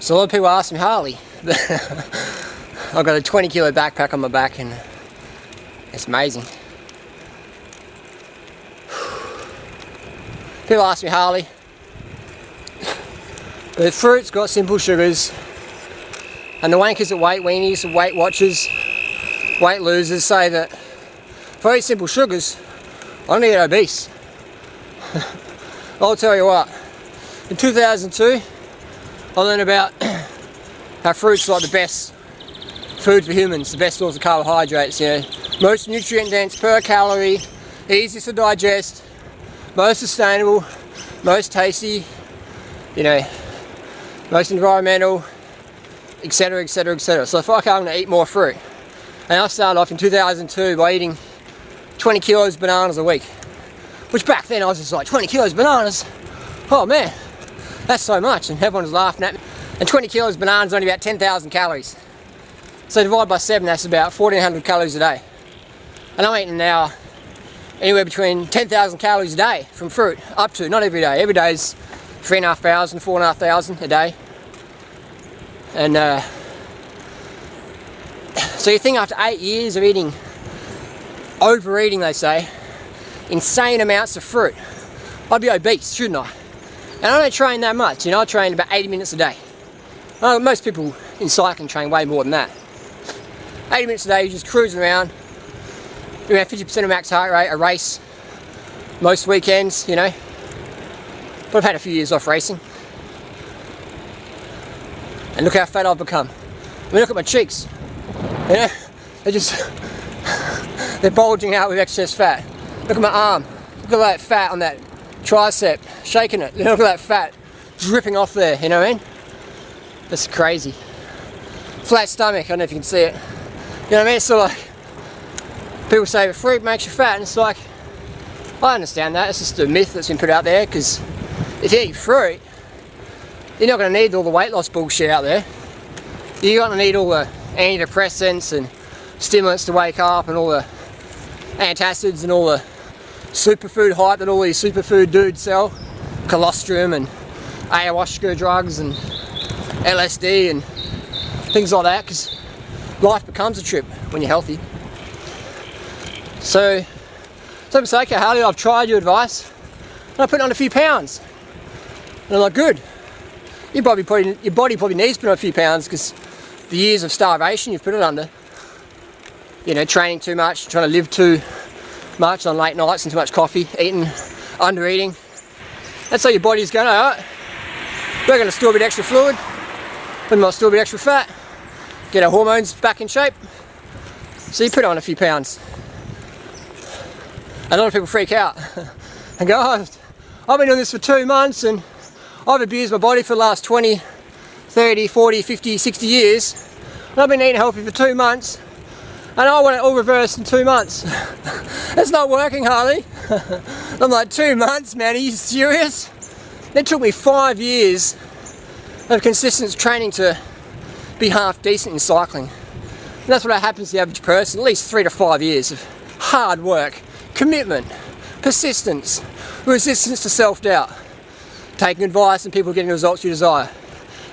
So a lot of people ask me, Harley, I've got a 20 kilo backpack on my back and it's amazing. People ask me, Harley, the fruit's got simple sugars, and the wankers at Weight Weenies and Weight Watchers, weight losers say that for these simple sugars, I don't get obese. I'll tell you what, in 2002, I learned about how fruit's like the best food for humans, the best source of carbohydrates, you know, most nutrient dense per calorie, easiest to digest, most sustainable, most tasty, you know, most environmental, etc, etc, etc. So I thought, okay, I'm going to eat more fruit. And I started off in 2002 by eating 20 kilos of bananas a week. Which back then I was just like, 20 kilos of bananas? Oh man, that's so much. And everyone was laughing at me. And 20 kilos of bananas is only about 10,000 calories. So divide by 7, that's about 1,400 calories a day. And I'm eating now anywhere between 10,000 calories a day from fruit, up to, not every day. Every day is 3,500, 4,500 a day. And so you think after 8 years of eating, overeating they say, insane amounts of fruit, I'd be obese, shouldn't I? And I don't train that much, you know, I train about 80 minutes a day. Most people in cycling train way more than that. 80 minutes a day, you're just cruising around, around 50% of max heart rate, a race, most weekends, you know. But I've had a few years off racing. And look how fat I've become. I mean, look at my cheeks. You know, they're bulging out with excess fat. Look at my arm. Look at that fat on that tricep, shaking it. Look at that fat dripping off there, you know what I mean? That's crazy. Flat stomach, I don't know if you can see it. You know what I mean? It's sort of like, people say the fruit makes you fat, and it's like, I understand that. It's just a myth that's been put out there, because if you eat fruit, you're not going to need all the weight loss bullshit out there. You're going to need all the antidepressants and stimulants to wake up, and all the antacids and all the superfood hype that all these superfood dudes sell. Colostrum and ayahuasca drugs and LSD and things like that, because life becomes a trip when you're healthy. So I'm saying, okay, Harley, I've tried your advice and I put on a few pounds. And I'm like, good. Your body probably needs to put on a few pounds, because the years of starvation you've put it under. You know, training too much, trying to live too much on late nights and too much coffee, eating, under eating. That's how your body's going, alright, we're going to store a bit extra fluid, we might store a bit extra fat, get our hormones back in shape. So you put on a few pounds. And a lot of people freak out and go, oh, I've been doing this for 2 months and I've abused my body for the last 20, 30, 40, 50, 60 years. And I've been eating healthy for 2 months. And I want it all reversed in 2 months. It's not working, Harley. I'm like, 2 months, man, are you serious? It took me 5 years of consistent training to be half decent in cycling. And that's what happens to the average person, at least 3 to 5 years of hard work, commitment, persistence, resistance to self-doubt, taking advice and people getting the results you desire.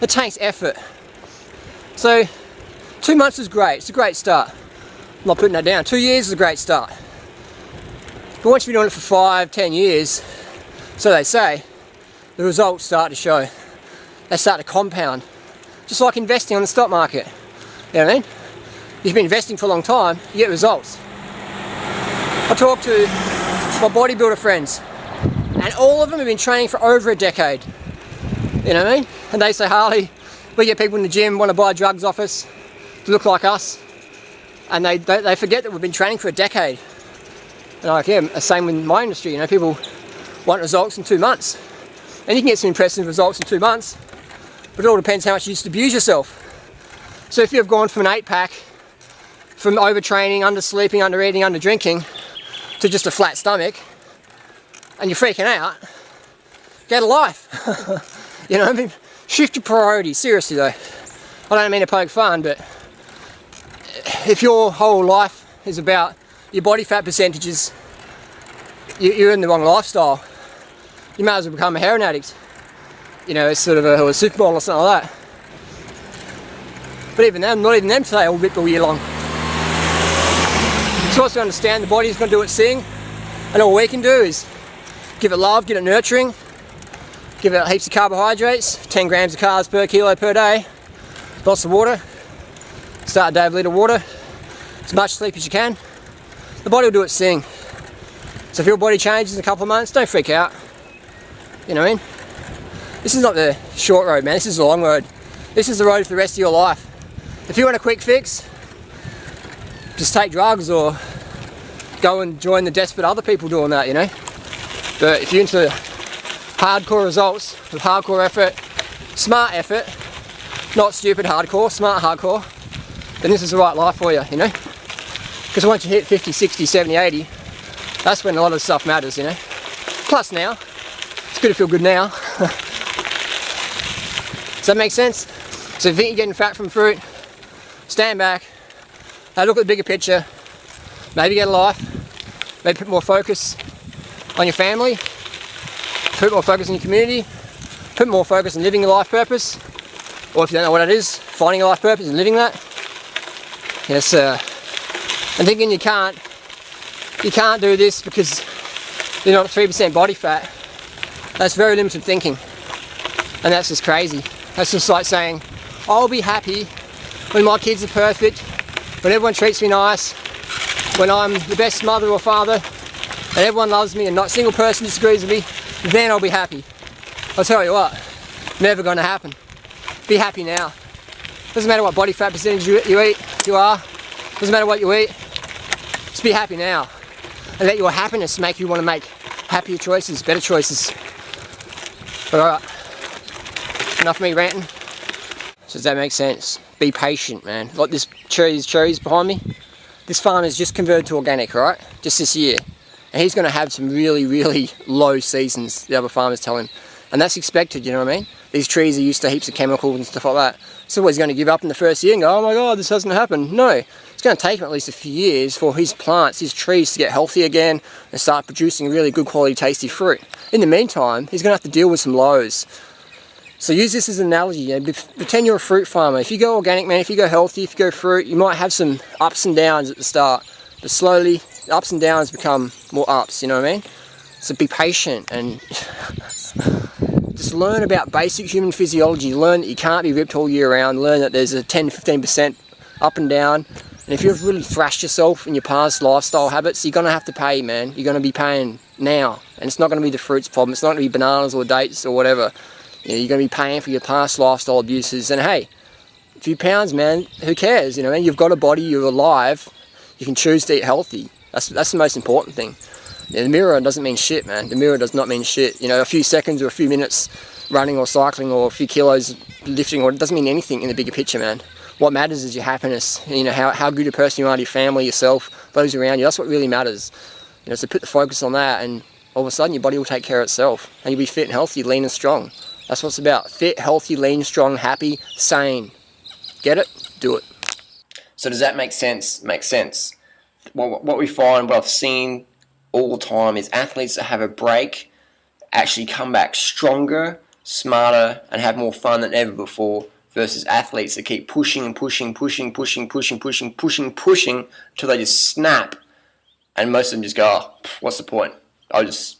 It takes effort. So 2 months is great, it's a great start. I'm not putting that down. 2 years is a great start. But once you've been doing it for 5, 10 years, so they say, the results start to show. They start to compound. Just like investing on the stock market. You know what I mean? You've been investing for a long time, you get results. I talk to my bodybuilder friends, and all of them have been training for over a decade. You know what I mean? And they say, Harley, we get people in the gym want to buy drugs off us to look like us. And they forget that we've been training for a decade. And like, yeah, the same with my industry, you know, people want results in 2 months. And you can get some impressive results in 2 months, but it all depends how much you used to abuse yourself. So if you've gone from an 8-pack, from overtraining, undersleeping, under-eating, under-drinking, to just a flat stomach, and you're freaking out, get a life. You know what I mean? Shift your priorities, seriously though. I don't mean to poke fun, but if your whole life is about your body fat percentages, you're in the wrong lifestyle. You might as well become a heroin addict. You know, it's sort of a supermodel or something like that. But even them, not even them today, all ripped all year long. So also understand the body's going to do its thing, and all we can do is give it love, get it nurturing, give it heaps of carbohydrates, 10 grams of carbs per kilo per day, lots of water, start a day with a litre of water, as much sleep as you can. The body will do its thing. So if your body changes in a couple of months, don't freak out. You know what I mean? This is not the short road, man, this is the long road. This is the road for the rest of your life. If you want a quick fix, just take drugs or go and join the desperate other people doing that, you know. But if you're into hardcore results with hardcore effort, smart effort, not stupid hardcore, smart hardcore, then this is the right life for you, you know. Because once you hit 50, 60, 70, 80, that's when a lot of stuff matters, you know. Plus now, it's good to feel good now. Does that make sense? So if you think you're getting fat from fruit, stand back, have a look at the bigger picture, maybe get a life, maybe put more focus on your family, put more focus on your community, put more focus on living your life purpose, or if you don't know what it is, finding your life purpose and living that. Yes, and thinking you can't do this because you're not 3% body fat, that's very limited thinking, and that's just crazy. That's just like saying, I'll be happy when my kids are perfect, when everyone treats me nice, when I'm the best mother or father, and everyone loves me and not a single person disagrees with me, then I'll be happy. I'll tell you what, never gonna happen. Be happy now. Doesn't matter what body fat percentage you eat, doesn't matter what you eat, just be happy now. And let your happiness make you want to make happier choices, better choices. Alright, enough of me ranting. So does that make sense? Be patient, man. Like these trees behind me, this farmer's just converted to organic, right? Just this year. And he's going to have some really, really low seasons, the other farmers tell him. And that's expected, you know what I mean? These trees are used to heaps of chemicals and stuff like that. So he's going to give up in the first year and go, oh my god, this hasn't happened. No, it's going to take him at least a few years for his plants, his trees to get healthy again and start producing really good quality, tasty fruit. In the meantime, he's going to have to deal with some lows. So use this as an analogy, you know, pretend you're a fruit farmer. If you go organic, man, if you go healthy, if you go fruit, you might have some ups and downs at the start, but slowly the ups and downs become more ups, you know what I mean? So be patient and just learn about basic human physiology. Learn that you can't be ripped all year round. Learn that there's a 10-15% up and down. And if you've really thrashed yourself in your past lifestyle habits, you're going to have to pay, man. You're going to be paying now. And it's not going to be the fruits problem. It's not going to be bananas or dates or whatever. You know, you're going to be paying for your past lifestyle abuses. And hey, a few pounds, man, who cares? You know, you've got a body, you're alive. You can choose to eat healthy. That's the most important thing. Yeah, the mirror doesn't mean shit, man. The mirror does not mean shit. You know, a few seconds or a few minutes running or cycling or a few kilos lifting, or it doesn't mean anything in the bigger picture, man. What matters is your happiness. You know, how good a person you are to your family, yourself, those around you. That's what really matters. You know, so put the focus on that, and all of a sudden your body will take care of itself, and you'll be fit and healthy, lean and strong. That's what it's about. Fit, healthy, lean, strong, happy, sane. Get it? Do it. So does that make sense? Makes sense. What we find, what I've seen all the time, is athletes that have a break actually come back stronger, smarter, and have more fun than ever before, versus athletes that keep pushing and pushing until they just snap, and most of them just go, oh, what's the point? I'll just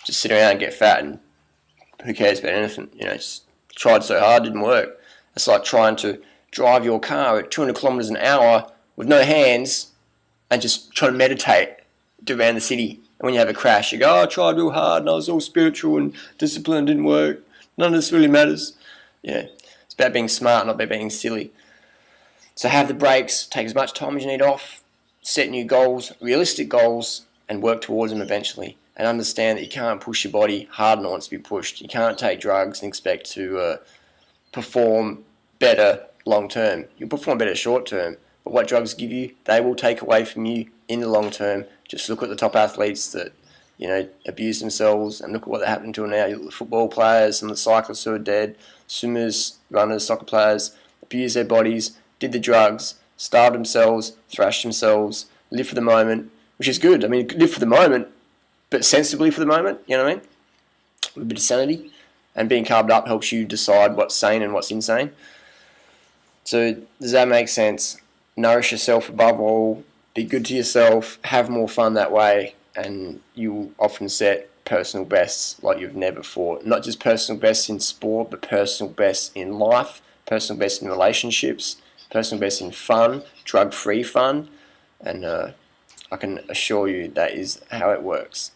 sit around and get fat, and who cares about anything? You know, just tried so hard, didn't work. It's like trying to drive your car at 200 kilometers an hour with no hands and just trying to meditate around the city. And when you have a crash, you go, oh, I tried real hard and I was all spiritual and disciplined, didn't work. None of this really matters. You know, it's about being smart, not about being silly. So have the breaks, take as much time as you need off, set new goals, realistic goals, and work towards them eventually. And understand that you can't push your body harder than it wants to be pushed. You can't take drugs and expect to perform better long term. You'll perform better short term, but what drugs give you, they will take away from you in the long term. Just look at the top athletes that, you know, abuse themselves, and look at what they're happening to now. You look at the football players, some of the cyclists who are dead, swimmers, runners, soccer players, abuse their bodies, did the drugs, starved themselves, thrashed themselves, live for the moment, which is good. I mean, live for the moment, but sensibly for the moment, you know what I mean? With a bit of sanity. And being carved up helps you decide what's sane and what's insane. So does that make sense? Nourish yourself above all, be good to yourself, have more fun that way, and you'll often set personal bests like you've never fought. Not just personal bests in sport, but personal bests in life, personal bests in relationships, personal bests in fun, drug-free fun, and I can assure you that is how it works.